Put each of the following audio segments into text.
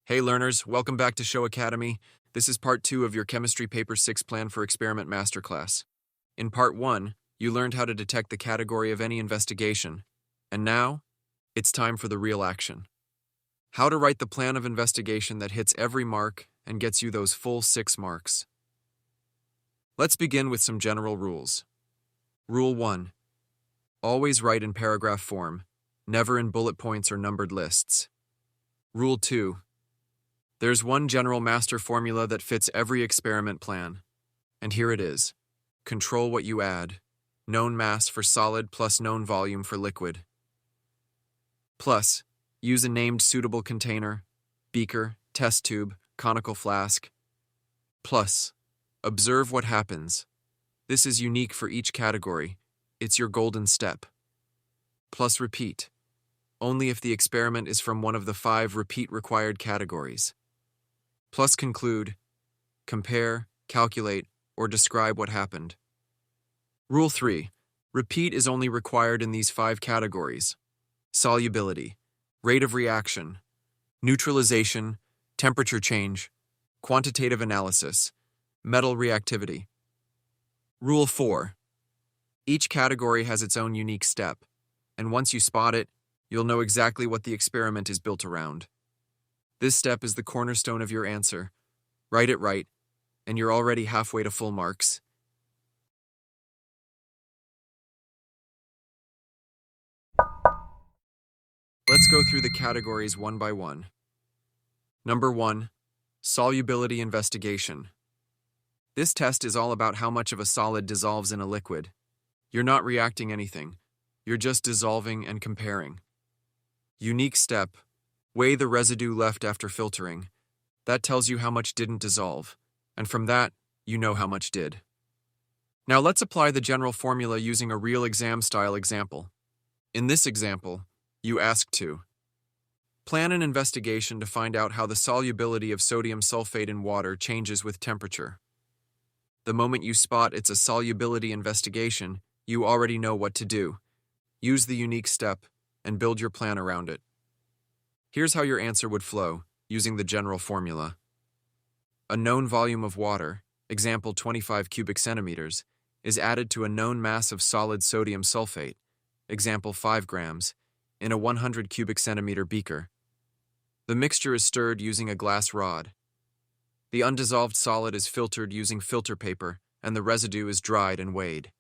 Hey learners, welcome back to Sho Academy. This is part 2 of your Chemistry Paper 6 Plan for Experiment Masterclass. In part 1, you learned how to detect the category of any investigation. And now, it's time for the real action. How to write the plan of investigation that hits every mark and gets you those full 6 marks. Let's begin with some general rules. Rule 1. Always write in paragraph form, never in bullet points or numbered lists. Rule 2. There's one general master formula that fits every experiment plan. And here it is. Control what you add. Known mass for solid plus known volume for liquid. Plus, use a named suitable container, beaker, test tube, conical flask. Plus, observe what happens. This is unique for each category. It's your golden step. Plus repeat. Only if the experiment is from one of the 5 repeat required categories. Plus conclude, compare, calculate, or describe what happened. Rule 3. Repeat is only required in these 5 categories: solubility, rate of reaction, neutralization, temperature change, quantitative analysis, metal reactivity. Rule 4. Each category has its own unique step, and once you spot it, you'll know exactly what the experiment is built around. This step is the cornerstone of your answer. Write it right, and you're already halfway to full marks. Let's go through the categories one by one. Number 1. Solubility Investigation. This test is all about how much of a solid dissolves in a liquid. You're not reacting anything. You're just dissolving and comparing. Unique step. Weigh the residue left after filtering. That tells you how much didn't dissolve, and from that, you know how much did. Now let's apply the general formula using a real exam-style example. In this example, you ask to plan an investigation to find out how the solubility of sodium sulfate in water changes with temperature. The moment you spot it's a solubility investigation, you already know what to do. Use the unique step and build your plan around it. Here's how your answer would flow, using the general formula. A known volume of water, example 25 cubic centimeters, is added to a known mass of solid sodium sulfate, example 5 grams, in a 100 cubic centimeter beaker. The mixture is stirred using a glass rod. The undissolved solid is filtered using filter paper, and the residue is dried and weighed.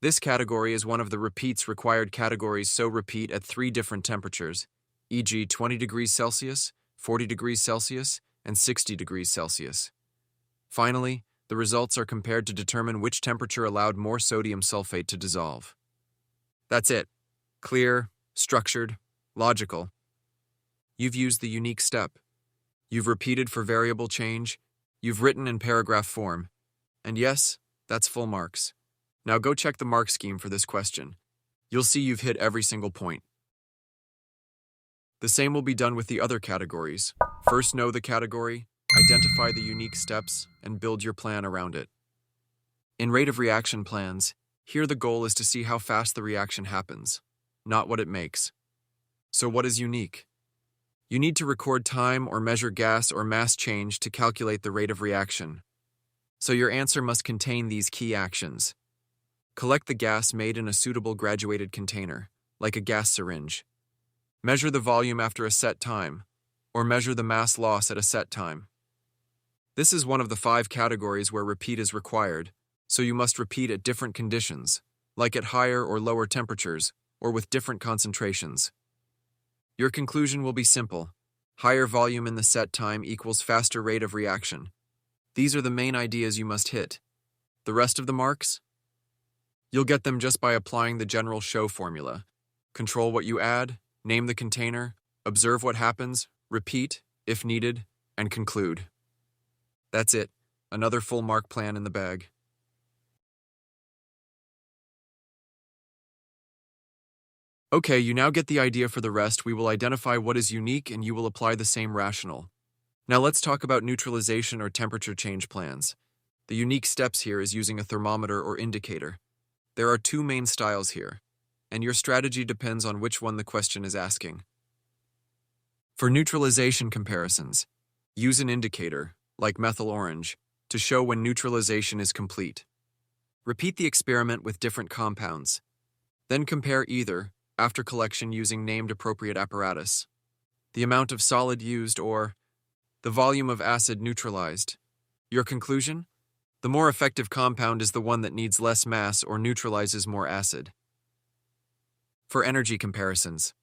This category is one of the repeats required categories, so repeat at 3 different temperatures, e.g. 20 degrees Celsius, 40 degrees Celsius, and 60 degrees Celsius. Finally, the results are compared to determine which temperature allowed more sodium sulfate to dissolve. That's it. Clear, structured, logical. You've used the unique step. You've repeated for variable change. You've written in paragraph form. And yes, that's full marks. Now go check the mark scheme for this question. You'll see you've hit every single point. The same will be done with the other categories. First, know the category, identify the unique steps, and build your plan around it. In rate of reaction plans, here the goal is to see how fast the reaction happens, not what it makes. So what is unique? You need to record time or measure gas or mass change to calculate the rate of reaction. So your answer must contain these key actions. Collect the gas made in a suitable graduated container, like a gas syringe. Measure the volume after a set time, or measure the mass loss at a set time. This is one of the 5 categories where repeat is required, so you must repeat at different conditions, like at higher or lower temperatures, or with different concentrations. Your conclusion will be simple. Higher volume in the set time equals faster rate of reaction. These are the main ideas you must hit. The rest of the marks? You'll get them just by applying the general Sho formula. Control what you add, name the container, observe what happens, repeat, if needed, and conclude. That's it. Another full mark plan in the bag. Okay, you now get the idea for the rest. We will identify what is unique and you will apply the same rationale. Now let's talk about neutralization or temperature change plans. The unique steps here is using a thermometer or indicator. There are 2 main styles here, and your strategy depends on which one the question is asking. For neutralization comparisons, use an indicator, like methyl orange, to show when neutralization is complete. Repeat the experiment with different compounds. Then compare either, after collection using named appropriate apparatus, the amount of solid used or the volume of acid neutralized. Your conclusion? The more effective compound is the one that needs less mass or neutralizes more acid. For energy comparisons.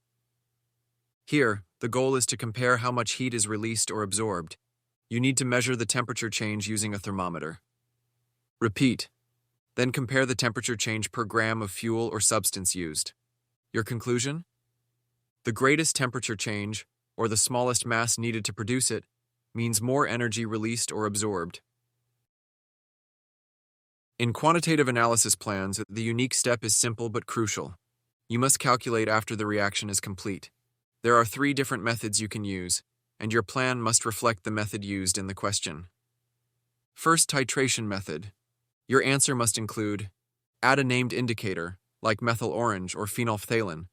Here, the goal is to compare how much heat is released or absorbed. You need to measure the temperature change using a thermometer. Repeat. Then compare the temperature change per gram of fuel or substance used. Your conclusion? The greatest temperature change, or the smallest mass needed to produce it, means more energy released or absorbed. In quantitative analysis plans, the unique step is simple but crucial. You must calculate after the reaction is complete. There are 3 different methods you can use, and your plan must reflect the method used in the question. First, titration method. Your answer must include: add a named indicator, like methyl orange or phenolphthalein.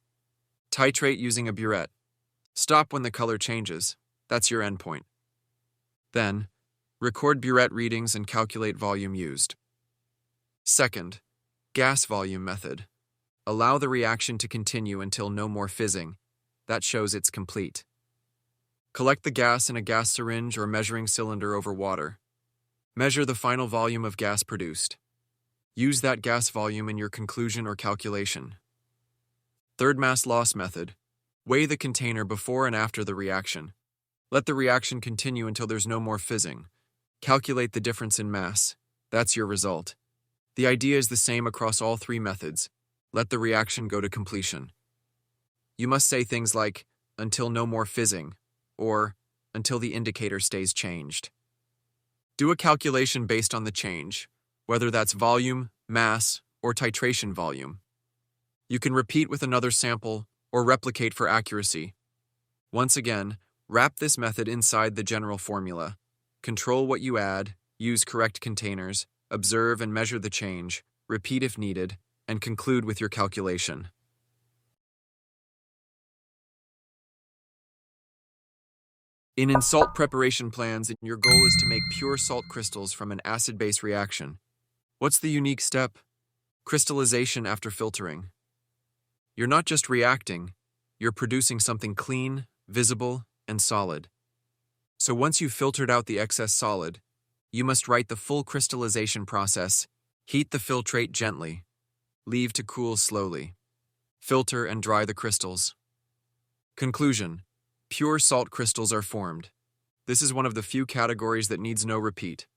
Titrate using a burette. Stop when the color changes. That's your endpoint. Then, record burette readings and calculate volume used. Second, gas volume method. Allow the reaction to continue until no more fizzing. That shows it's complete. Collect the gas in a gas syringe or measuring cylinder over water. Measure the final volume of gas produced. Use that gas volume in your conclusion or calculation. Third, mass loss method. Weigh the container before and after the reaction. Let the reaction continue until there's no more fizzing. Calculate the difference in mass. That's your result. The idea is the same across all 3 methods. Let the reaction go to completion. You must say things like, until no more fizzing, or until the indicator stays changed. Do a calculation based on the change, whether that's volume, mass, or titration volume. You can repeat with another sample or replicate for accuracy. Once again, wrap this method inside the general formula. Control what you add, use correct containers, observe and measure the change, repeat if needed, and conclude with your calculation. In salt preparation plans, your goal is to make pure salt crystals from an acid-base reaction. What's the unique step? Crystallization after filtering. You're not just reacting, you're producing something clean, visible, and solid. So once you've filtered out the excess solid, you must write the full crystallization process. Heat the filtrate gently. Leave to cool slowly. Filter and dry the crystals. Conclusion: pure salt crystals are formed. This is one of the few categories that needs no repeat.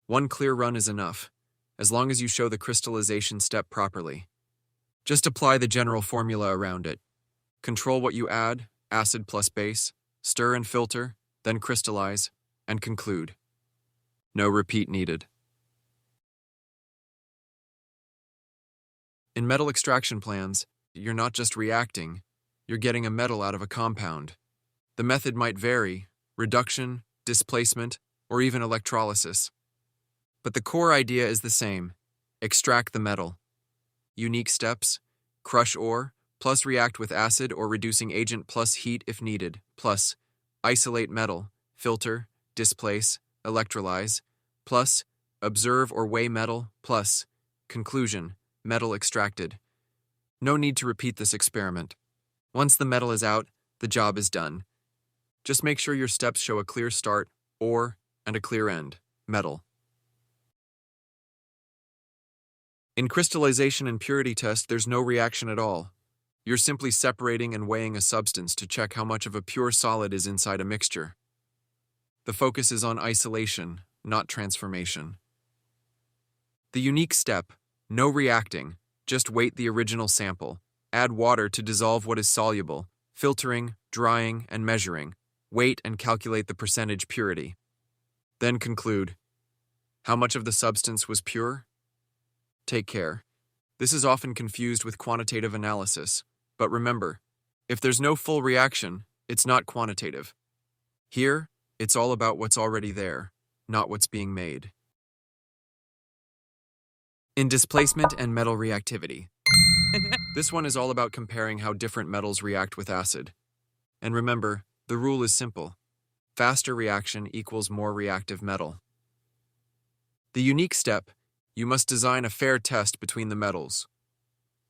One clear run is enough, as long as you show the crystallization step properly. Just apply the general formula around it. Control what you add, acid plus base, stir and filter, then crystallize, and conclude. No repeat needed. In metal extraction plans, you're not just reacting, you're getting a metal out of a compound. The method might vary: reduction, displacement, or even electrolysis. But the core idea is the same: extract the metal. Unique steps: crush ore, plus react with acid or reducing agent plus heat if needed, plus isolate metal, filter, displace, electrolyze, plus observe or weigh metal, plus conclusion, metal extracted. No need to repeat this experiment. Once the metal is out, the job is done. Just make sure your steps show a clear start, ore, and a clear end, metal. In crystallization and purity test, there's no reaction at all. You're simply separating and weighing a substance to check how much of a pure solid is inside a mixture. The focus is on isolation, not transformation. The unique step: no reacting, just weight the original sample, add water to dissolve what is soluble, filtering, drying, and measuring, weight and calculate the percentage purity. Then conclude. How much of the substance was pure? Take care. This is often confused with quantitative analysis, but remember, if there's no full reaction, it's not quantitative. Here, it's all about what's already there, not what's being made. In displacement and metal reactivity. This one is all about comparing how different metals react with acid. And remember, The rule is simple. Faster reaction equals more reactive metal. The unique step, you must design a fair test between the metals.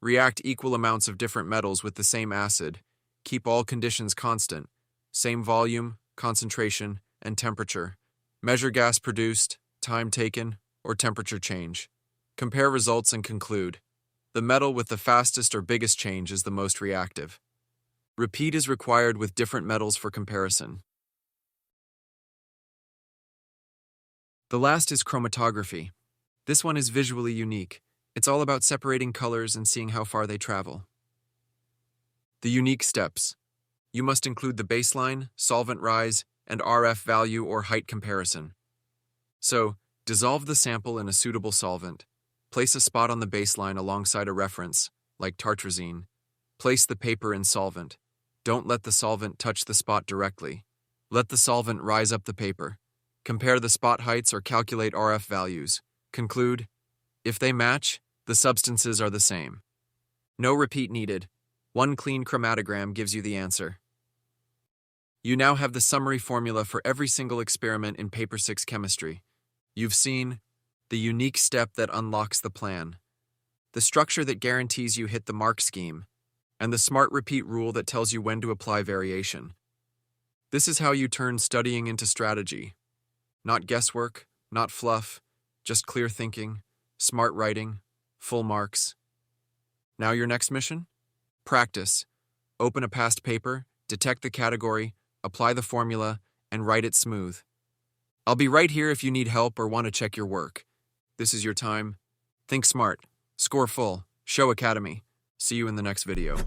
React equal amounts of different metals with the same acid. Keep all conditions constant. Same volume, concentration, and temperature. Measure gas produced, time taken, or temperature change. Compare results and conclude. The metal with the fastest or biggest change is the most reactive. Repeat is required with different metals for comparison. The last is chromatography. This one is visually unique. It's all about separating colors and seeing how far they travel. The unique steps. You must include the baseline, solvent rise, and RF value or height comparison. So, dissolve the sample in a suitable solvent. Place a spot on the baseline alongside a reference, like tartrazine. Place the paper in solvent. Don't let the solvent touch the spot directly. Let the solvent rise up the paper. Compare the spot heights or calculate RF values. Conclude. If they match, the substances are the same. No repeat needed. One clean chromatogram gives you the answer. You now have the summary formula for every single experiment in Paper 6 Chemistry. You've seen the unique step that unlocks the plan, the structure that guarantees you hit the mark scheme, and the smart repeat rule that tells you when to apply variation. This is how you turn studying into strategy. Not guesswork, not fluff, just clear thinking, smart writing, full marks. Now your next mission? Practice. Open a past paper, detect the category, apply the formula, and write it smooth. I'll be right here if you need help or want to check your work. This is your time. Think smart. Score full. Sho Academy. See you in the next video.